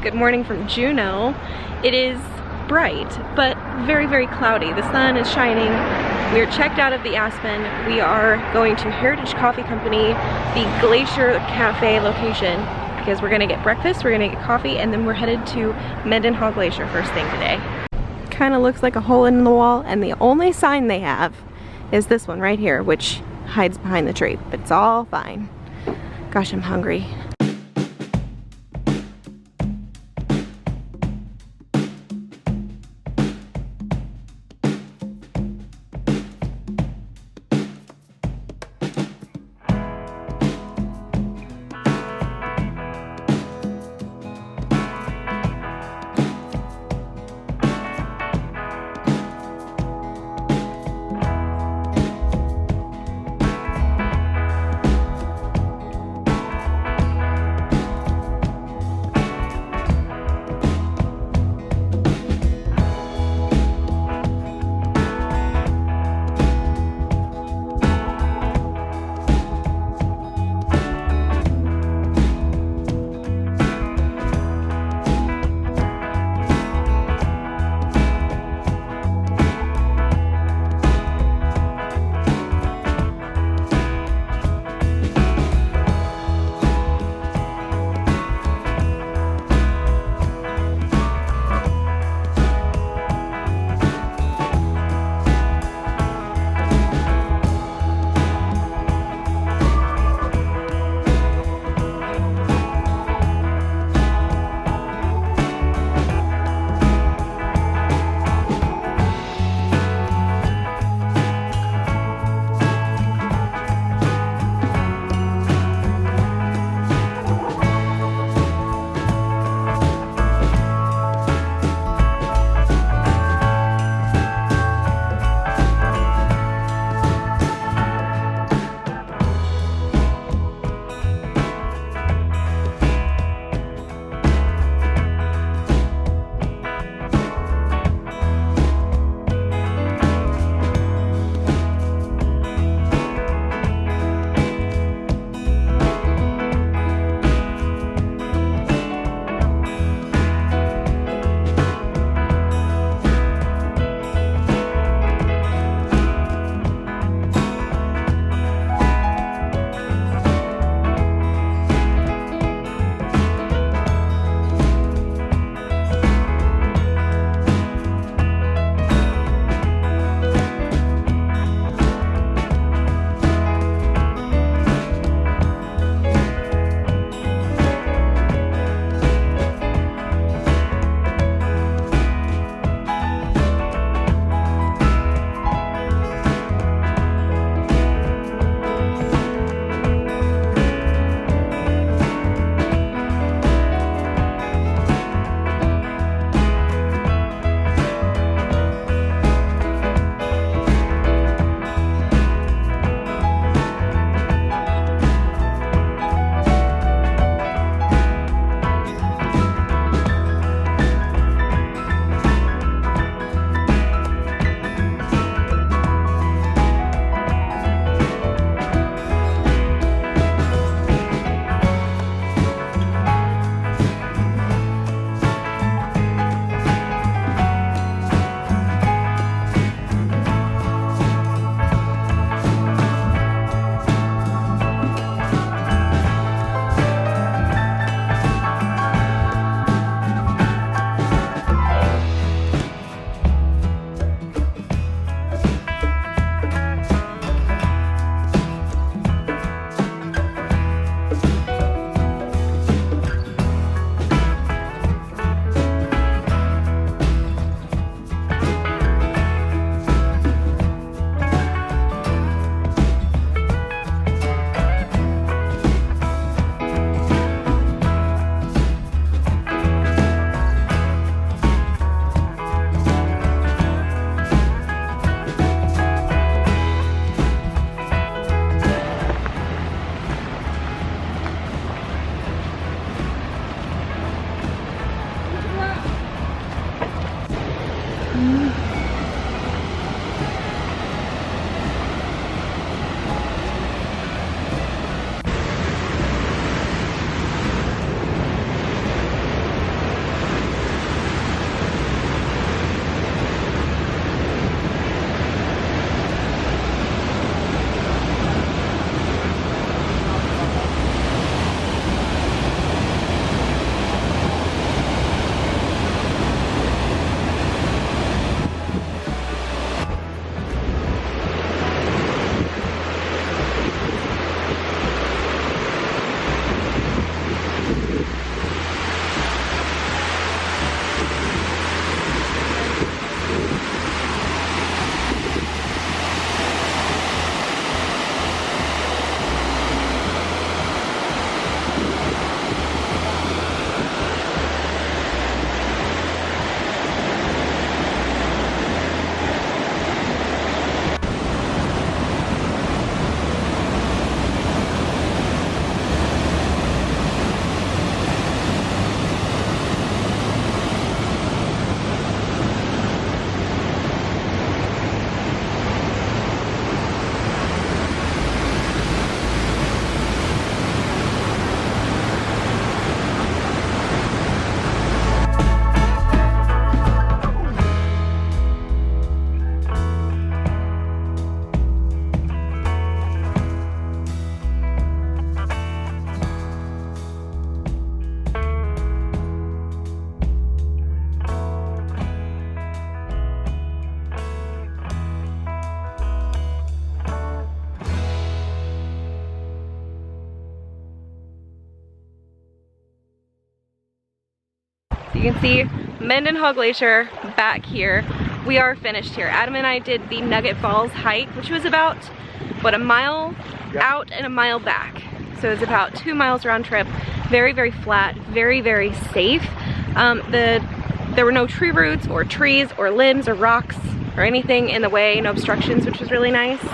Good morning from Juneau. It is bright, but very, very cloudy. The sun is shining. We are checked out of the Aspen. We are going to Heritage Coffee Company, the Glacier Cafe location, because we're gonna get breakfast, we're gonna get coffee, and then we're headed to Mendenhall Glacier first thing today. Kind of looks like a hole in the wall, and the only sign they have is this one right here, which hides behind the tree, but it's all fine. Gosh, I'm hungry. You can see Mendenhall Glacier back here. We are finished here. Adam and I did the Nugget Falls hike, which was about, what, a mile out and a mile back. So it's about 2 miles round trip. Very, very flat, very, very safe. There were no tree roots or trees or limbs or rocks or anything in the way, no obstructions, which was really nice.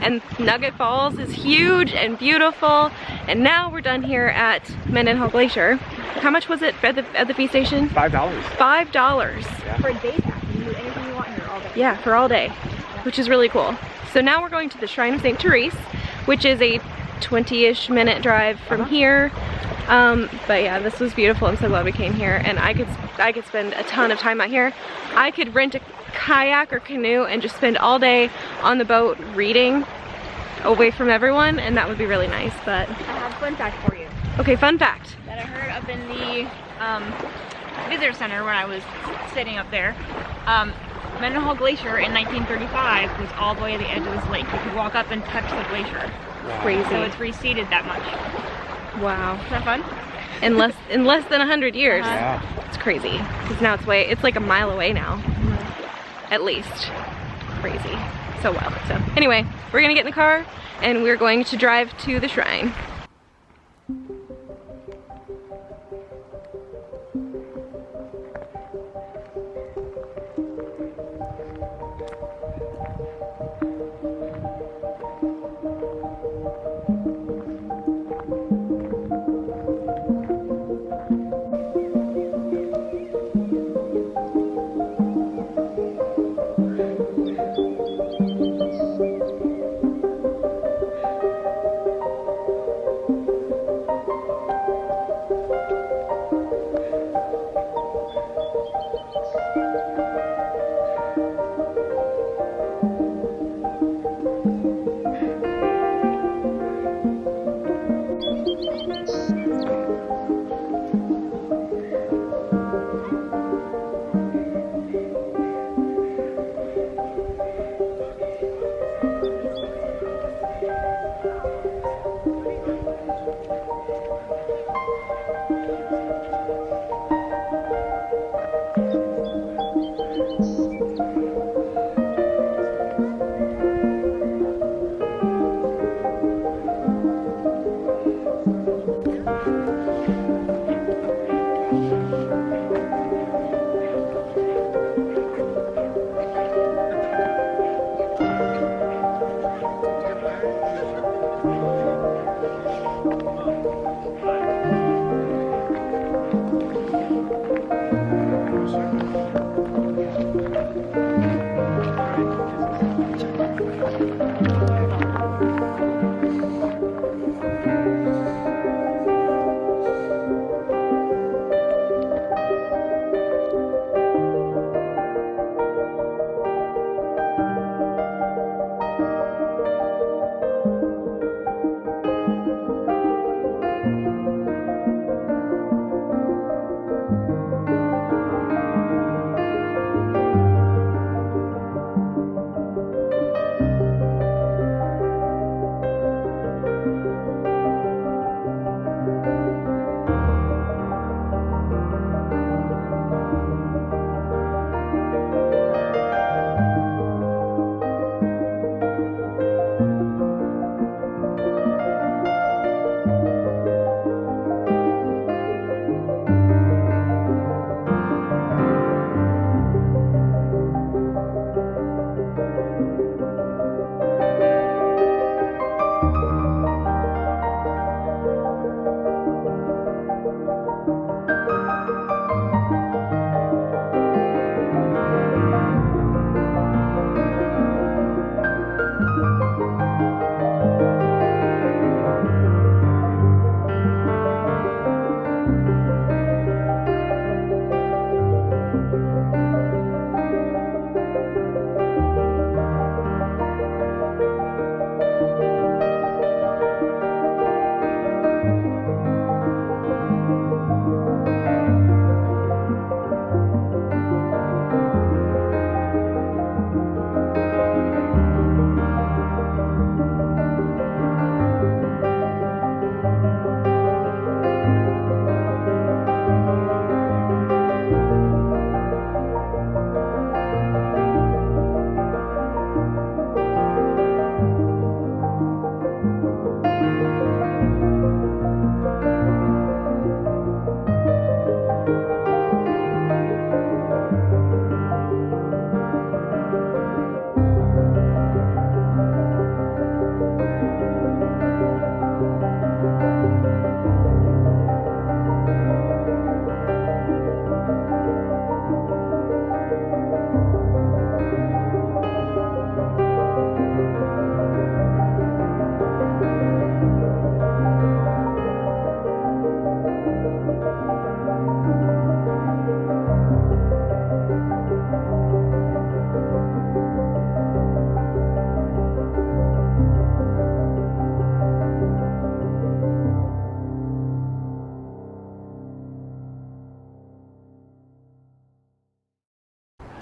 And Nugget Falls is huge and beautiful. And now we're done here at Mendenhall Glacier. How much was it at the fee station? $5. $5. Yeah. For a day pass, you can do anything you want here all day. Yeah, for all day, which is really cool. So now we're going to the Shrine of St. Therese, which is a 20-ish minute drive from here. But yeah, this was beautiful. I'm so glad we came here, and I could spend a ton of time out here. I could rent a kayak or canoe and just spend all day on the boat reading away from everyone, and that would be really nice. But I have a fun fact for you. Okay, fun fact. That I heard up in the visitor center when I was sitting up there. Mendenhall Glacier in 1935 was all the way to the edge of this lake. You could walk up and touch the glacier. Crazy. So it's receded that much. Wow. Isn't that fun? In less than 100 years. Yeah. It's crazy. Because now it's like a mile away now. At least. Crazy. So wild. So anyway, we're gonna get in the car and we're going to drive to the shrine.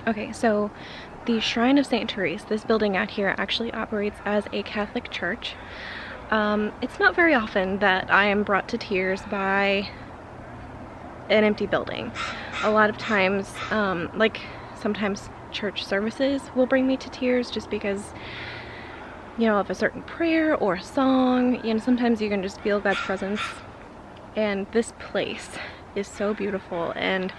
Okay, so the Shrine of St. Therese, this building out here actually operates as a Catholic church. It's not very often that I am brought to tears by an empty building. A lot of times, like sometimes church services will bring me to tears just because, you know, of a certain prayer or a song. You know, sometimes you can just feel God's presence. And this place is so beautiful, and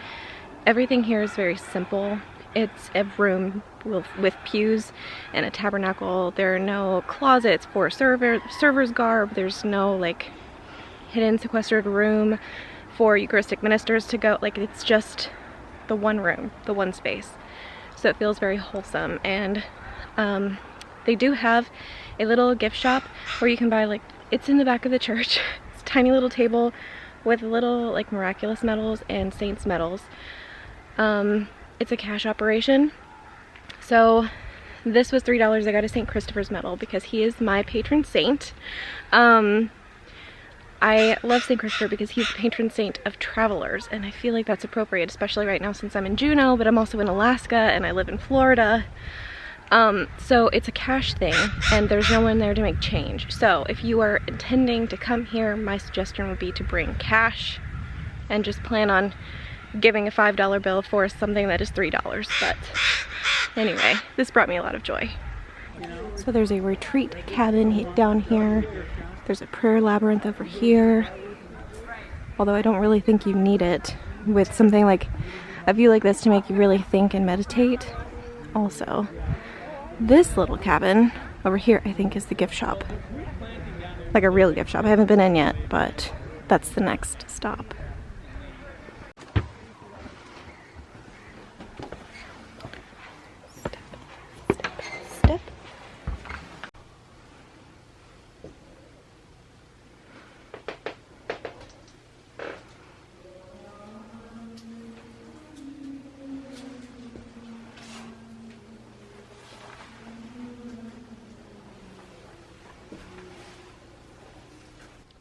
everything here is very simple. It's a room with pews and a tabernacle. There are no closets for server's garb. There's no like hidden sequestered room for Eucharistic ministers to go. Like, it's just the one room, the one space. So it feels very wholesome. And they do have a little gift shop where you can buy, like, it's in the back of the church. It's a tiny little table with little like miraculous medals and saints medals. It's a cash operation. So this was $3. I got a St. Christopher's medal because he is my patron saint. I love St. Christopher because he's the patron saint of travelers, and I feel like that's appropriate, especially right now since I'm in Juneau, but I'm also in Alaska and I live in Florida. So it's a cash thing, and there's no one there to make change. So if you are intending to come here, my suggestion would be to bring cash and just plan on giving a $5 bill for something that is $3. But anyway, this brought me a lot of joy. So there's a retreat cabin down here. There's a prayer labyrinth over here. Although I don't really think you need it with something like a view like this to make you really think and meditate. Also, this little cabin over here I think is the gift shop. Like a real gift shop. I haven't been in yet, but that's the next stop. Step.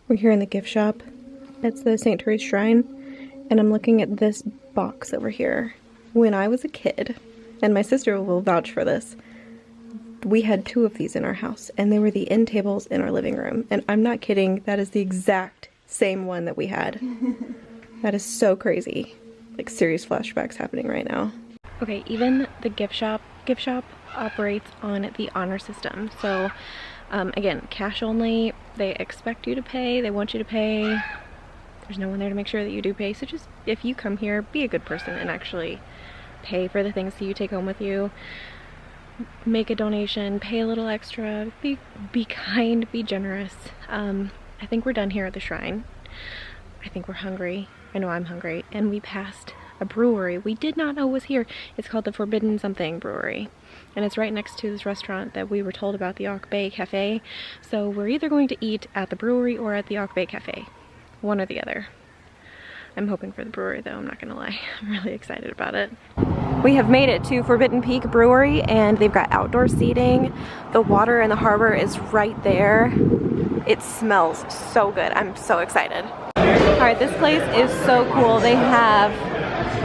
We're here in the gift shop. It's the St. Therese Shrine, and I'm looking at this box over here. When I was a kid, and my sister will vouch for this, we had 2 of these in our house, and they were the end tables in our living room. And I'm not kidding, that is the exact same one that we had. That is so crazy. Like, serious flashbacks happening right now. Okay, even the gift shop operates on the honor system. So again, cash only. They expect you to pay, they want you to pay. There's no one there to make sure that you do pay. So just, if you come here, be a good person and actually pay for the things that you take home with you. Make a donation, pay a little extra, be kind, be generous. I think we're done here at the shrine. I think we're hungry. I know I'm hungry. And we passed a brewery we did not know was here. It's called the Forbidden Something Brewery. And it's right next to this restaurant that we were told about, the Auk Bay Cafe. So we're either going to eat at the brewery or at the Auk Bay Cafe. One or the other. I'm hoping for the brewery though, I'm not gonna lie. I'm really excited about it. We have made it to Forbidden Peak Brewery, and they've got outdoor seating. The water in the harbor is right there. It smells so good. I'm so excited. Alright, this place is so cool. They have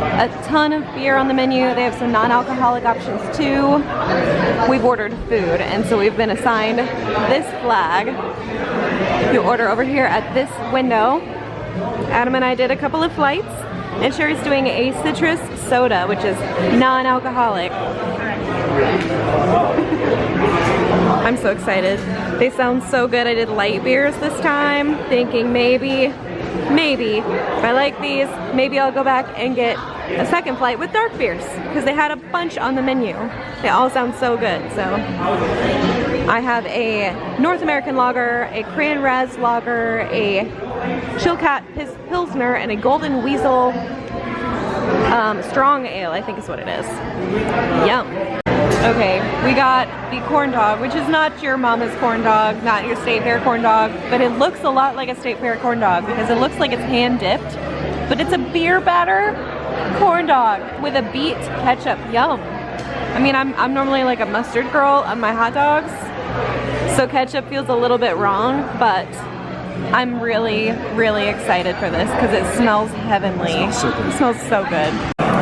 a ton of beer on the menu. They have some non-alcoholic options too. We've ordered food, and so we've been assigned this flag. You order over here at this window. Adam and I did a couple of flights, and Sherry's doing a citrus soda, which is non-alcoholic. I'm so excited. They sound so good. I did light beers this time, thinking maybe if I like these, maybe I'll go back and get a second flight with dark beers, because they had a bunch on the menu. They all sound so good. So I have a North American lager, a Cran Raz lager, a Chilkat Pilsner, and a Golden Weasel strong ale, I think is what it is. Yum. Okay, we got the corn dog, which is not your mama's corn dog, not your state fair corn dog, but it looks a lot like a state fair corn dog because it looks like it's hand dipped, but it's a beer batter corn dog with a beet ketchup. Yum. I mean, I'm normally like a mustard girl on my hot dogs, so ketchup feels a little bit wrong, but I'm really, really excited for this because it smells heavenly. It smells so good.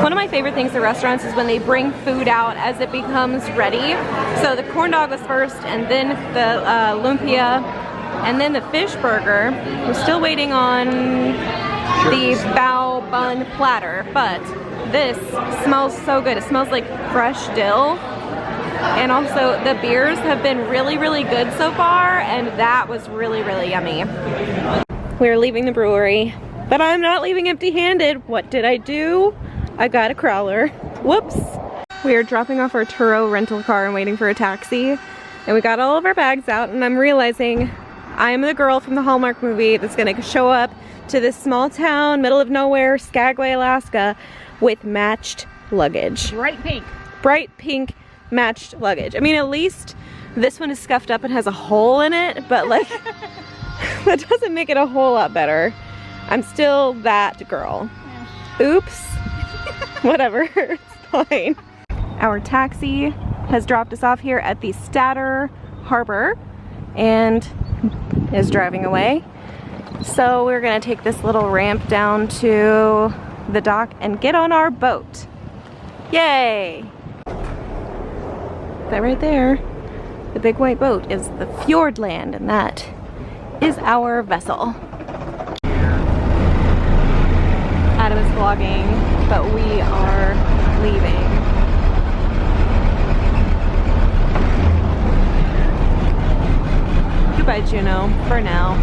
One of my favorite things at restaurants is when they bring food out as it becomes ready. So the corn dog was first, and then the lumpia, and then the fish burger. We're still waiting on the bao bun platter, but this smells so good. It smells like fresh dill. And also the beers have been really, really good so far, and that was really, really yummy. We're leaving the brewery, but I'm not leaving empty-handed. What did I do? I got a crawler. Whoops. We are dropping off our Turo rental car and waiting for a taxi. And we got all of our bags out, and I'm realizing I am the girl from the Hallmark movie that's gonna show up to this small town, middle of nowhere, Skagway, Alaska, with matched luggage. Bright pink. Bright pink matched luggage. I mean, at least this one is scuffed up and has a hole in it, but like, that doesn't make it a whole lot better. I'm still that girl. Oops. Whatever, it's fine. Our taxi has dropped us off here at the Statter Harbor and is driving away. So we're gonna take this little ramp down to the dock and get on our boat. Yay! That right there, the big white boat, is the Fjordland, and that is our vessel. Adam is vlogging, but we are leaving. Goodbye, Juneau, for now.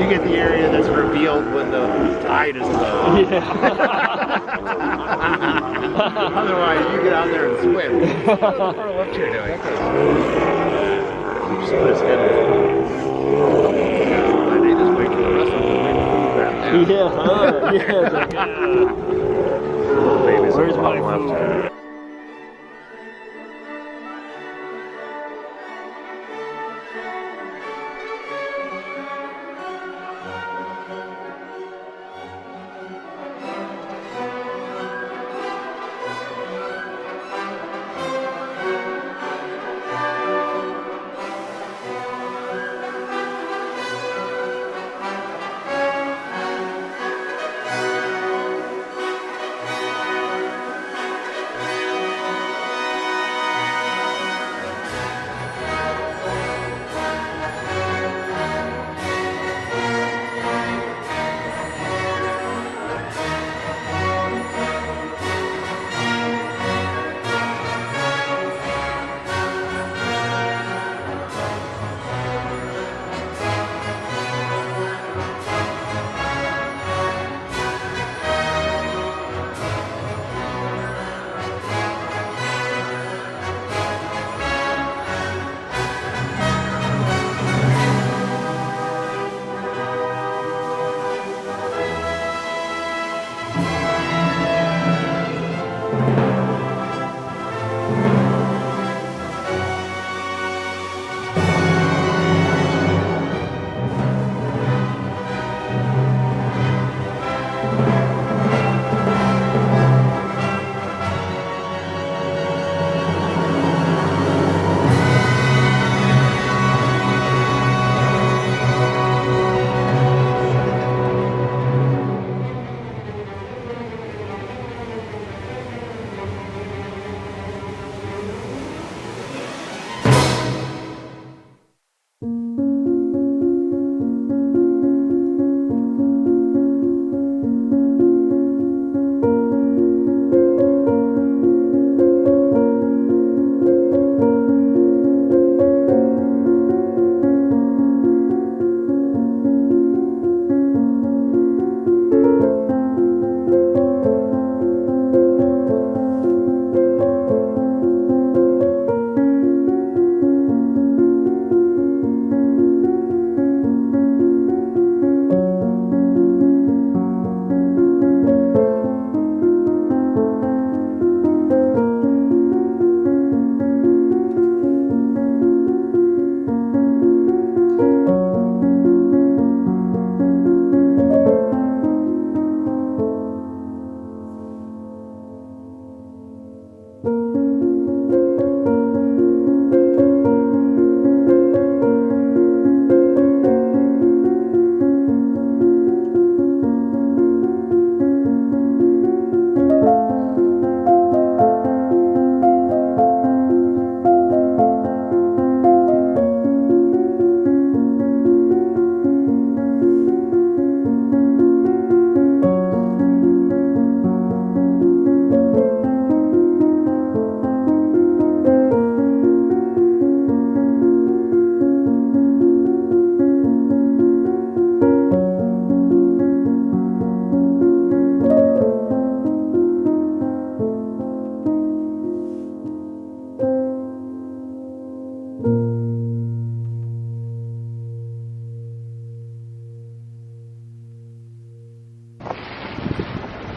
You get the area that's revealed when the tide is low. Yeah. Otherwise, you get out there and swim. What you're doing. Just put his head in. They just wait for the rest of them to grab down. Little babies. Where's my left?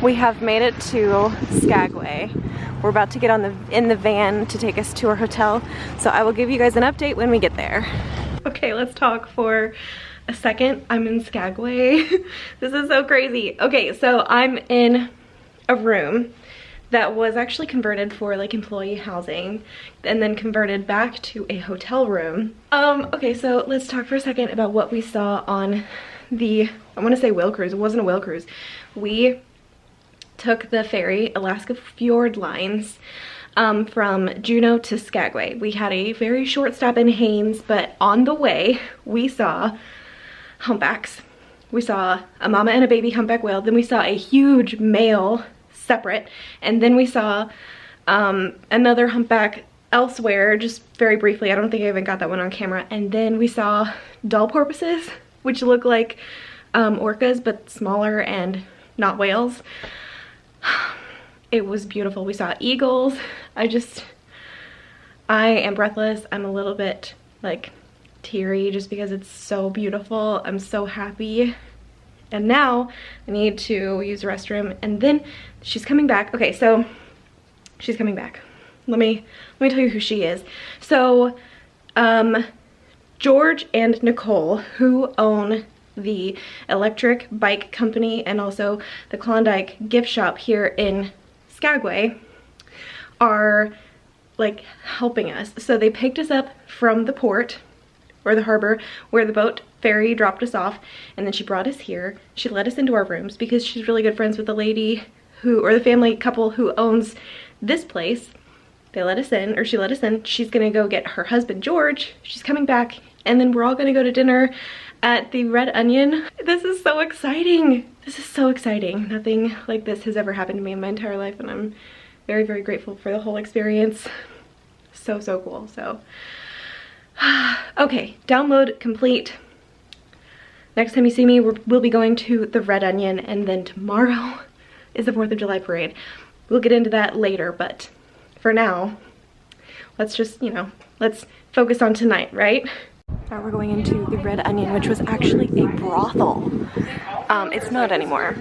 We have made it to Skagway. We're about to get on in the van to take us to our hotel, so I will give you guys an update when we get there. Okay, let's talk for a second. I'm in Skagway. This is so crazy. Okay, so I'm in a room that was actually converted for like employee housing and then converted back to a hotel room. Okay, so let's talk for a second about what we saw on the, I want to say whale cruise. It wasn't a whale cruise. We took the ferry, Alaska Fjordlines, from Juneau to Skagway. We had a very short stop in Haines, but on the way we saw humpbacks. We saw a mama and a baby humpback whale. Then we saw a huge male separate, and then we saw another humpback elsewhere, just very briefly. I don't think I even got that one on camera. And then we saw doll porpoises. which look like orcas but smaller and not whales. It was beautiful. We saw eagles. I am breathless. I'm a little bit like teary just because it's so beautiful. I'm so happy. And now I need to use the restroom, and then she's coming back. Okay, so she's coming back. Let me tell you who she is. So George and Nicole, who own the electric bike company and also the Klondike gift shop here in Skagway, are like helping us. So they picked us up from the port or the harbor where the boat Ferry dropped us off, and then she brought us here. She let us into our rooms because she's really good friends with the lady who, or the family couple who owns this place. They let us in, or she let us in. She's gonna go get her husband George. She's coming back, and then we're all gonna go to dinner at the Red Onion. This is so exciting. This is so exciting. Nothing like this has ever happened to me in my entire life, and I'm very, very grateful for the whole experience. So, so cool. So, okay, download complete. Next time you see me, we'll be going to the Red Onion, and then tomorrow is the 4th of July parade. We'll get into that later, but for now, let's just, you know, let's focus on tonight, right? Now we're going into the Red Onion, which was actually a brothel. It's not anymore,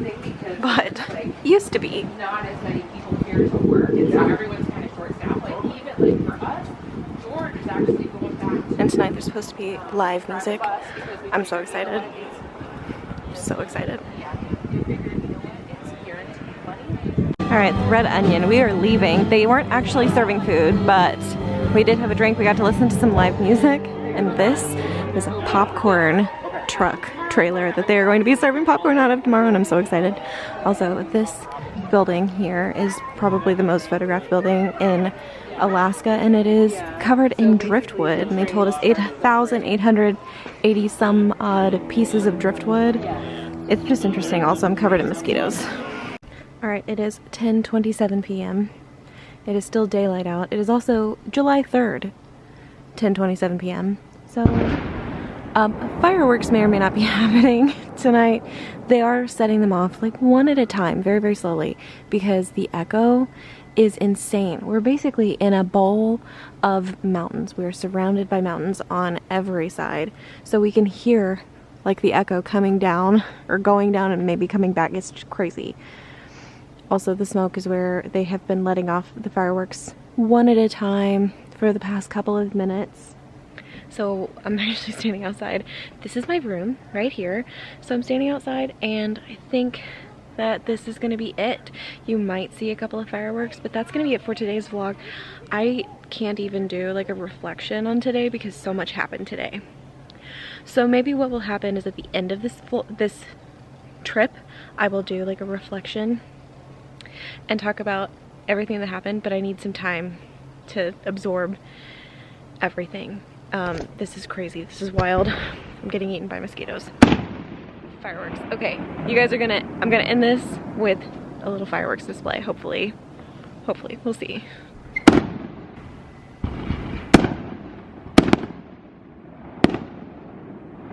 but used to be. Not as many people here to work, and so everyone's kind of short staffed. Like even like for us, George is actually going back. And tonight there's supposed to be live music. I'm so excited. So excited. All right, Red Onion, we are leaving. They weren't actually serving food, but we did have a drink. We got to listen to some live music, and this is a popcorn truck trailer that they are going to be serving popcorn out of tomorrow, and I'm so excited. Also, this building here is probably the most photographed building in Alaska, and it is covered in driftwood, and they told us 8,880 some odd pieces of driftwood. It's just interesting. Also, I'm covered in mosquitoes. All right, it is 10:27 p.m. It is still daylight out. It is also July 3rd, 10:27 p.m. So fireworks may or may not be happening tonight. They are setting them off like one at a time, very, very slowly, because the echo is insane. We're basically in a bowl of mountains. We're surrounded by mountains on every side. So we can hear like the echo coming down or going down and maybe coming back. It's just crazy. Also, the smoke is where they have been letting off the fireworks one at a time for the past couple of minutes. So I'm actually standing outside. This is my room right here. So I'm standing outside, and I think that this is going to be it. You might see a couple of fireworks, but that's going to be it for today's vlog. I can't even do like a reflection on today because so much happened today. So maybe what will happen is at the end of this trip, I will do like a reflection and talk about everything that happened, but I need some time to absorb everything. This is crazy. This is wild. I'm getting eaten by mosquitoes. Fireworks. Okay, you guys are I'm gonna end this with a little fireworks display, hopefully. Hopefully, we'll see.